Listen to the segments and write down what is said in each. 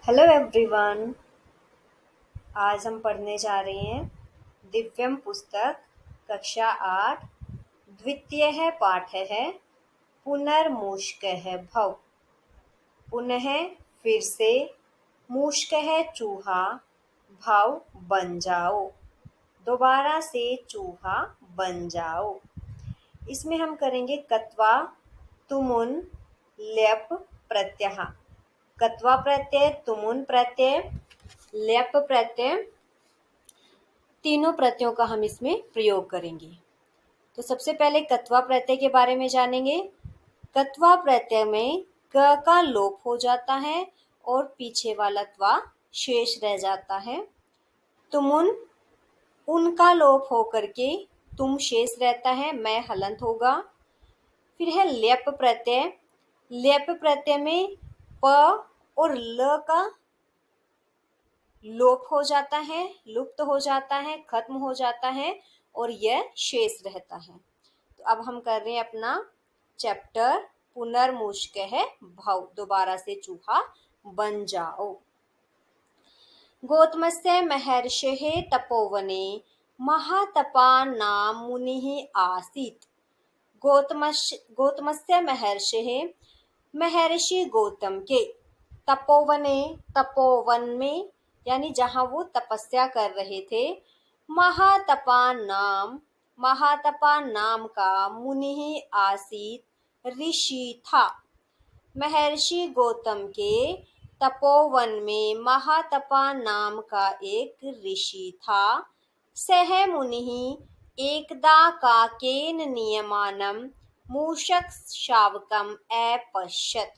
Hello everyone. आज हम पढ़ने जा रहे हैं दिव्यम पुस्तक कक्षा 8। द्वितीय है पाठ है पुनर्मूषक है भव। पुनः फिर से, मूषक है चूहा, भव बन जाओ। दोबारा से चूहा बन जाओ। इसमें हम करेंगे कत्वा, तुमुन, ल्यप प्रत्यय। कत्वा प्रत्यय, तुमुन प्रत्यय, ल्यप प्रत्यय, तीनों प्रत्ययों का हम इसमें प्रयोग करेंगे। तो सबसे पहले कत्वा प्रत्यय के बारे में जानेंगे। कत्वा प्रत्यय में क का लोप हो जाता है और पीछे वाला त्वा शेष रह जाता है। तुमुन, उनका लोप होकर के तुम शेष रहता है, मैं हलंत होगा। फिर है ल्यप प्रत्यय। ल्यप प्रत्यय में प और ल का लोप हो जाता है, लुप्त हो जाता है, खत्म हो जाता है और यह शेष रहता है। तो अब हम कर रहे हैं अपना चैप्टर पुनर्मूषक है भव। दोबारा से चूहा बन जाओ। गौतमस्य महर्षेः तपोवने महातपा नाम मुनिः आसीत्। गौतमस्य महर्षेः, महर्षि गौतम के, तपोवने, तपोवन में यानी जहाँ वो तपस्या कर रहे थे, महातपा नाम का मुनि आसीत ऋषि था। महर्षि गौतम के तपोवन में महातपा नाम का एक ऋषि था। सह मुनि एकदा काकेन नियमानं मूषक शावकम अपश्यत।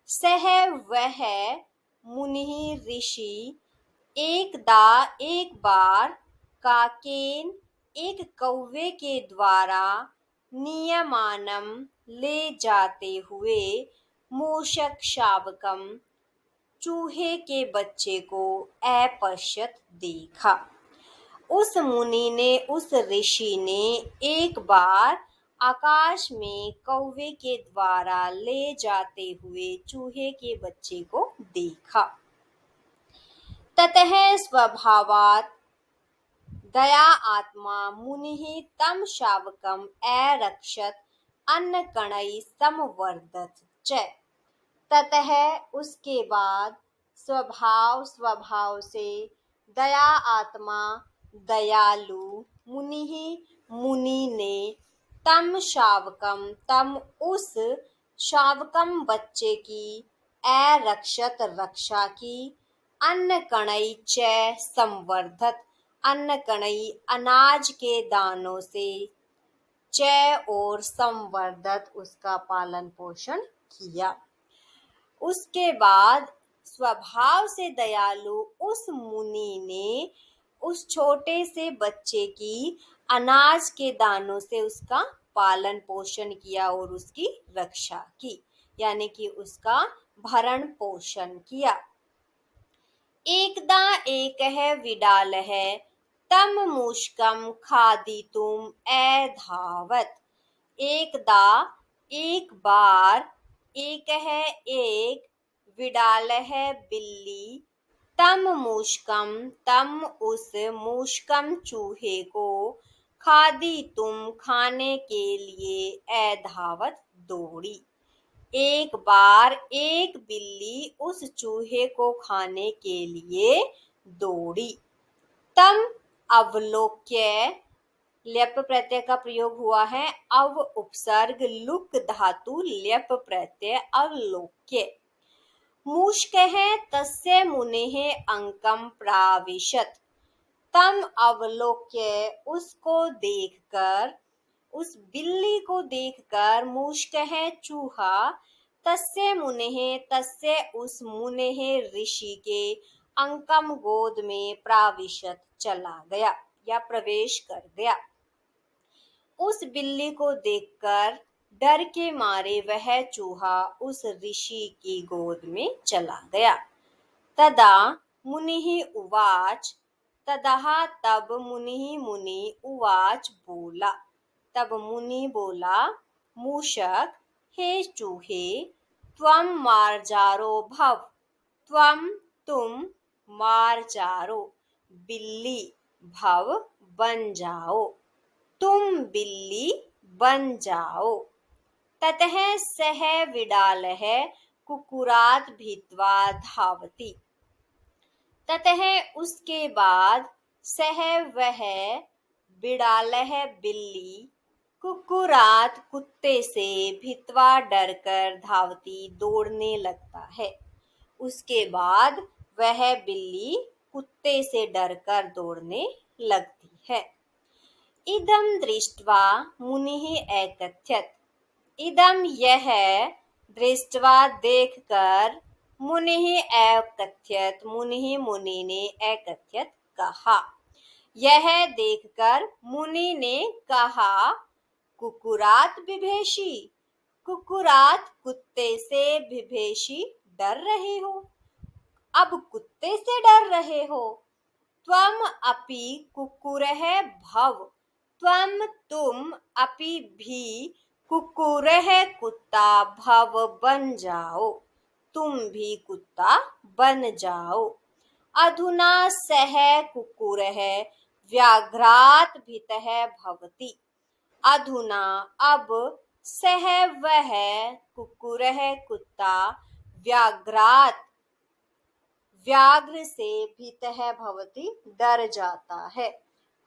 सह वह मुनि ऋषि एक बार काकेन एक कौवे के द्वारा नियमानम ले जाते हुए मूषक शावकम चूहे के बच्चे को अपश्यत देखा। उस मुनि ने, उस ऋषि ने एक बार आकाश में कौवे के द्वारा ले जाते हुए चूहे के बच्चे को देखा। ततः स्वभावात् दया आत्मा मुनिः तं शावकम् अरक्षत अन्नकणैः संवर्धत च। ततः उसके बाद स्वभाव से दया आत्मा दयालु मुनि ने तम शावकम, तम उस शावकम बच्चे की अरक्षत रक्षा की, अन्न कणई च संवर्धत, अन्न कणई अनाज के दानों से, च और संवर्धत उसका पालन पोषण किया। उसके बाद स्वभाव से दयालु उस मुनि ने उस छोटे से बच्चे की अनाज के दानों से उसका पालन पोषण किया और उसकी रक्षा की, यानी कि उसका भरण पोषण किया। एकदा एक है विडाल है तम मूषकम खादितुम अधावत। एकदा एक बार, एक है एक, विडाल है बिल्ली, तम मूषकम तम उस मूषकम चूहे को, खादितुम खाने के लिए, अधावत दौड़ी। एक बार एक बिल्ली उस चूहे को खाने के लिए दौड़ी। तम अवलोक्य, ल्यप प्रत्यय का प्रयोग हुआ है। अव उपसर्ग लुक धातु ल्यप प्रत्यय अवलोक्य। मूषक है तस्य मुनेः अंकम प्राविशत। तम अवलोक्य, उसको देखकर, उस बिल्ली को देखकर, मूषक है चूहा, तस्य मुनेः, तस्य उस मुनेः ऋषि के, अंकम गोद में, प्राविशत चला गया या प्रवेश कर गया। उस बिल्ली को देखकर डर के मारे वह चूहा उस ऋषि की गोद में चला गया। तदा मुनिः उवाच, तदहा तब मुनि उवाच बोला, तब मुनि बोला, मूषक, हे चूहे, त्वं मार्जारो भव, त्वं तुम मार चारो, बिल्ली भव बन जाओ, तुम बिल्ली बन जाओ। ततः सः विडालः कुक्कुरात् भीत्वा धावति। ततः उसके बाद सः वह बिडालः बिल्ली कुक्कुरात कुत्ते से भित्वा डरकर धावती दौड़ने लगता है। उसके बाद वह बिल्ली कुत्ते से डरकर दौड़ने लगती है। इदं दृष्ट्वा मुनिः एकथ्यत। इदम यह दृष्ट्वा देखकर मुनिः एकथ्यत, मुनि ने एकथ्यत कहा। यह देखकर मुनि ने कहा, कुक्कुरात बिभेषी, कुक्कुरात कुत्ते से बिभेषी डर रहे हो, अब कुत्ते से डर रहे हो। त्वम अपि कुक्कुरः भव, तुम अपि भी कुक्कुरः कुत्ता भव बन जाओ, तुम भी कुत्ता बन जाओ। अधुना सः कुक्कुरः व्याघ्रात् भीतः भवति। अधुना अब सः वह कुक्कुरः कुत्ता व्याघ्रात् व्याघ्र से भीतः भवति डर जाता है।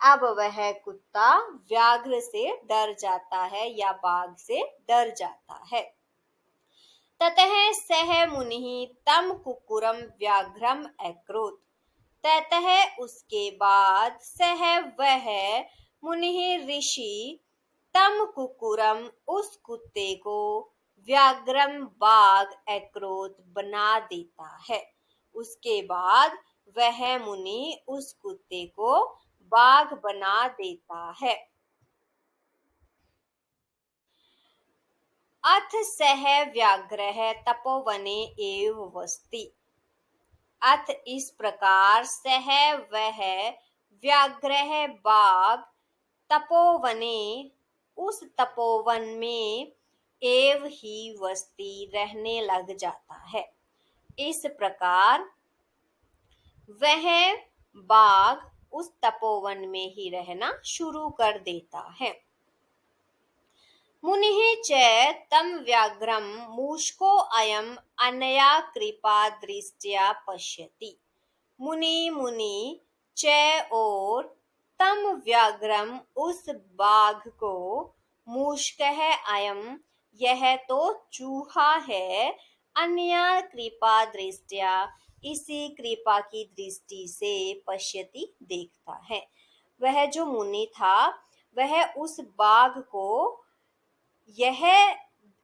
अब वह कुत्ता व्याघ्र से डर जाता है या बाघ से डर जाता है। ततः सः मुनिः तं कुक्कुरं व्याघ्रम अकरोत्। ततः उसके बाद सः वह मुनिः ऋषि तम कुक्कुरम उस कुत्ते को व्याघ्रम बाघ अकरोत बना देता है। उसके बाद वह मुनि उस कुत्ते को बाघ बना देता है। अथ सः व्याघ्रः तपोवने एव वसति। अथ इस प्रकार सः वह व्याघ्रः बाघ तपोवने उस तपोवन में एव ही वस्ती रहने लग जाता है। इस प्रकार वह बाघ उस तपोवन में ही रहना शुरू कर देता है। मुनिः च तं व्याघ्रं मूषको अयम् अनया कृपा दृष्ट्या पश्यति। मुनि च और तम व्याघ्रम उस बाघ को मूषकः अयम यह तो चूहा है, अन्या कृपा दृष्टिया इसी कृपा की दृष्टि से पश्यति देखता है। वह जो मुनि था वह उस बाघ को यह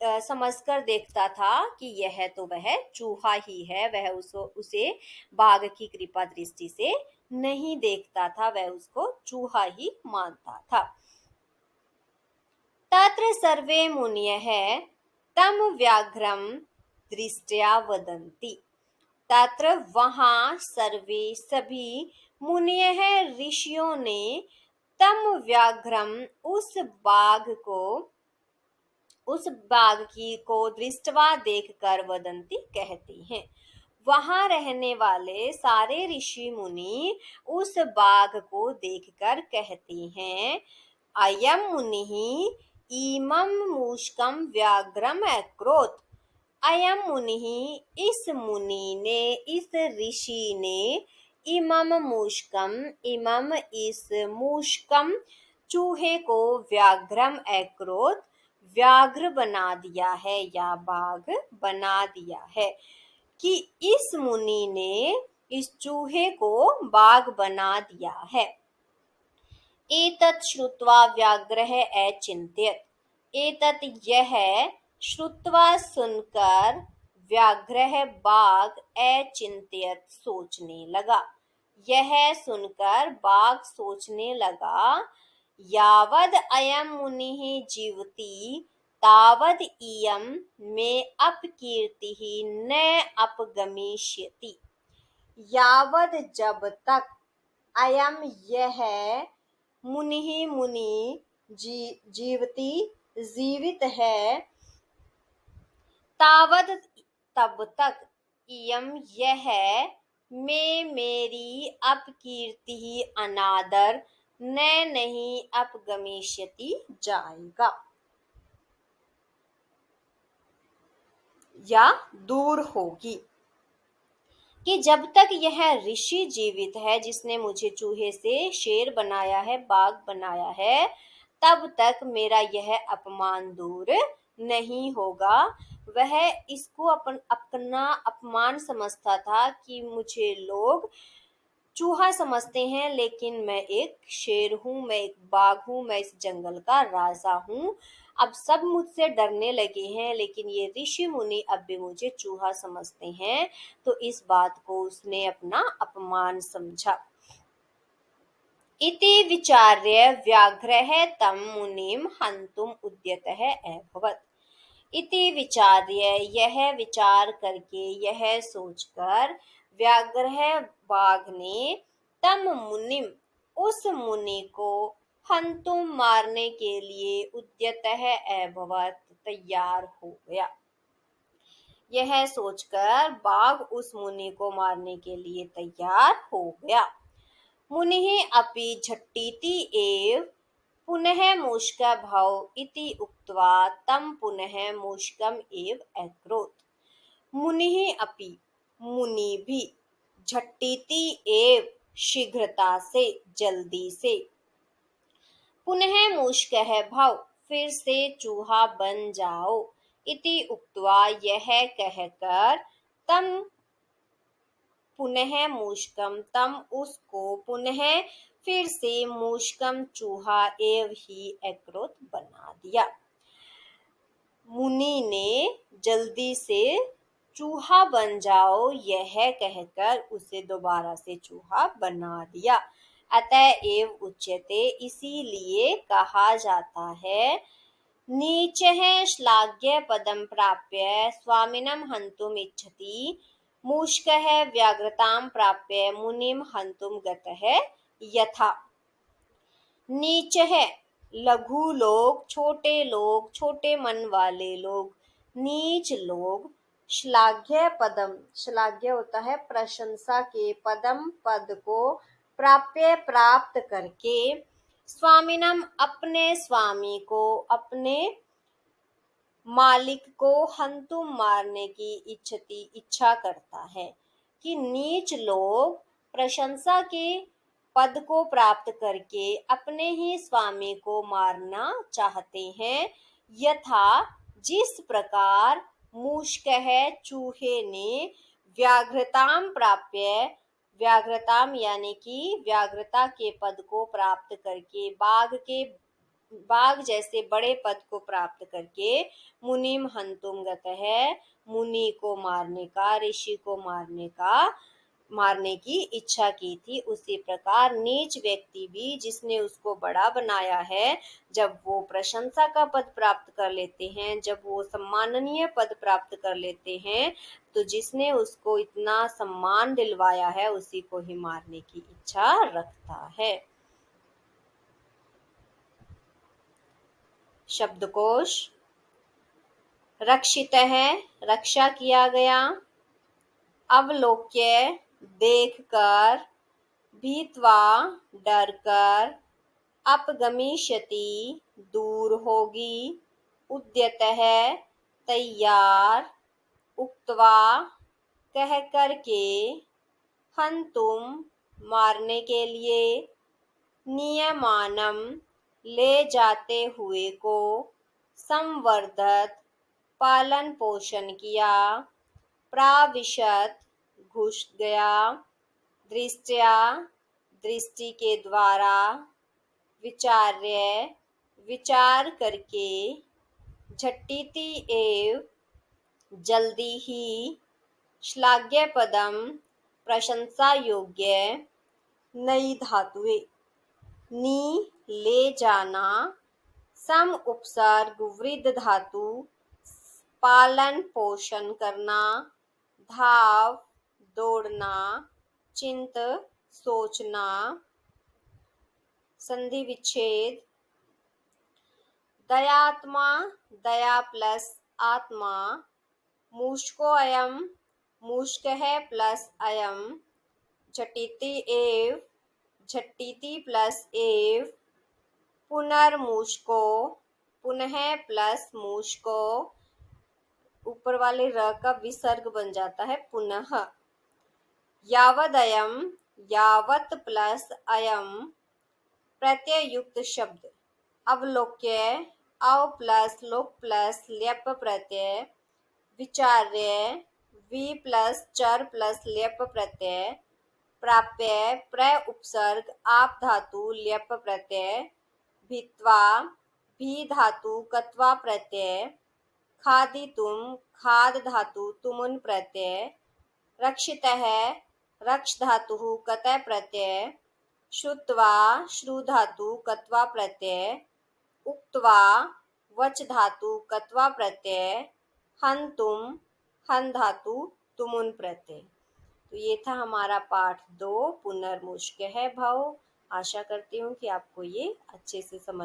समझकर देखता था कि यह तो वह चूहा ही है, वह उसे बाघ की कृपा दृष्टि से नहीं देखता था, वह उसको चूहा ही मानता था। तत्र सर्वे मुनयः तम व्याघ्रम दृष्ट्या वदन्ति। तत्र वहां सर्वे सभी मुनयः ऋषियों ने तम व्याघ्रम उस बाघ की को दृष्टवा देखकर वदंती कहती हैं। वहां रहने वाले सारे ऋषि मुनि उस बाघ को देखकर कहते हैं, अयम मुनिः इमं मूषकं व्याघ्रम अकरोत्। अयम मुनिः इस मुनि ने, इस ऋषि ने, इमं इस मूषकम चूहे को व्याघ्रम अकरोत् व्याघ्र बना दिया है या बाघ बना दिया है, कि इस मुनि ने इस चूहे को बाघ बना दिया है। एतत् श्रुत्वा व्याघ्रः अचिन्त्यत्। एतत् यह श्रुत्वा सुनकर व्याघ्रः बाघ अचिन्त्यत् सोचने लगा। यह सुनकर बाघ सोचने लगा, यावद् अयं मुनिः जीवति तावद् इयं मे अपकीर्तिः न अपगमिष्यति। यावद् जब तक अयम यह मुनि जीवति जीवित है, तावद् तब तक इयम यह मैं मेरी अपकीर्तिः अनादर न नहीं अपगमिष्यति जाएगा या दूर होगी। कि जब तक यह ऋषि जीवित है जिसने मुझे चूहे से शेर बनाया है, बाघ बनाया है, तब तक मेरा यह अपमान दूर नहीं होगा। वह इसको अपना अपमान समझता था कि मुझे लोग चूहा समझते हैं, लेकिन मैं एक शेर हूँ, मैं एक बाघ हूँ, मैं इस जंगल का राजा हूँ। अब सब मुझसे डरने लगे हैं, लेकिन ये ऋषि मुनि अब भी मुझे चूहा समझते हैं। तो इस बात को उसने अपना अपमान समझा। इति विचार्य व्याघ्रः तं मुनिम हन्तुम उद्यतः अभवत्। इति विचार्य, यह विचार करके, यह सोचकर, व्याघ्र बाघ ने तम मुनिम, उस मुनि को, हंतुम मारने के लिए, उद्यतः अभवत् तैयार हो गया। यह सोचकर बाघ उस मुनि को मारने के लिए तैयार हो गया। मुनिः अपि झट्टीति एव पुनः मूषकभव इति उक्त्वा तं पुनः मूषकम् एव अकरोत्। मुनिः अपि, मुनि भी, झट्टीति एव शीघ्रता से, जल्दी से, पुनः मूषकः भव फिर से चूहा बन जाओ, इति उक्त्वा यह कहकर, तम पुनः मूषकम, तम उसको, पुनः फिर से, मूषकम चूहा एव ही अकरोत बना दिया। मुनि ने जल्दी से चूहा बन जाओ यह कहकर उसे दोबारा से चूहा बना दिया। अतएव उच्यते, इसीलिए कहा जाता है, नीचः श्लाघ्य पदं प्राप्य स्वामिनं हन्तुम् इच्छति, मूषकः व्याघ्रतां प्राप्य मुनिं हन्तुं गतः यथा। नीच है, लघु लोग, छोटे मन वाले लोग, नीच लोग, श्लाघ्य पदम, श्लाघ्य होता है प्रशंसा के, पदम पद को, प्राप्य प्राप्त करके, स्वामिनम अपने स्वामी को, अपने मालिक को, हंतुम मारने की इच्छा करता है। कि नीच लोग प्रशंसा के पद को प्राप्त करके अपने ही स्वामी को मारना चाहते हैं। यथा, जिस प्रकार, मूषकः चूहे ने, व्याघ्रताम प्राप्य, व्याघ्रताम यानी कि व्याघ्रता के पद को प्राप्त करके, बाघ जैसे बड़े पद को प्राप्त करके, मुनिम हंतुम गतः, मुनि को मारने का, ऋषि को मारने की इच्छा की थी। उसी प्रकार नीच व्यक्ति भी, जिसने उसको बड़ा बनाया है, जब वो प्रशंसा का पद प्राप्त कर लेते हैं, जब वो सम्माननीय पद प्राप्त कर लेते हैं, तो जिसने उसको इतना सम्मान दिलवाया है, उसी को ही मारने की इच्छा रखता है। शब्दकोश। रक्षितः, रक्षा किया गया। अवलोक्य, देखकर। भीत्वा, डरकर। अपगमिष्यति, दूर होगी। उद्यतः, तैयार। उक्त्वा, कह करके। हन्तुम, मारने के लिए। नियमानम, ले जाते हुए को। संवर्धत, पालन पोषण किया। प्राविशत, घुस गया। दृष्टया, दृष्टि के द्वारा। विचार्य, विचार करके। झट्टीति एव, जल्दी ही। श्लाघ्य पदम, प्रशंसा योग्य। नई धातुएं। नी, ले जाना। सम उपसर्ग वृद्ध धातु, पालन पोषण करना। धाव, दौड़ना। चिंत, सोचना। संधि विच्छेद। दयात्मा, दया प्लस आत्मा। मूषको अयम, मूषकः प्लस अयम। झटिति एव, झटिति प्लस एव, पुनर्मूषको, पुनः प्लस मूषको, ऊपर वाले र का विसर्ग बन जाता है पुनः। यावदयम, यावत प्लस अयम, प्रत्यय युक्त शब्द। अवलोक्य, अव प्लस लोक प्लस ल्यप प्रत्यय। विचार्य, वि प्लस चर प्लस ल्यप प्रत्यय। प्राप्य, प्र उपसर्ग आप धातु ल्यप प्रत्यय। भित्वा, भी धातु कत्वा प्रत्यय। खादितुम, खाद धातु तुमुन प्रत्यय। रक्षितः, रक्ष धातु कतः प्रत्यय। श्रुत्वा, श्रु धातु कत्वा प्रत्यय। उक्त्वा, वच धातु कत्वा प्रत्यय। हन्तुम, हन धातु तुमुन प्रत्यय। तो ये था हमारा पाठ 2 पुनर्मूषक है भव। आशा करती हूँ कि आपको ये अच्छे से समझ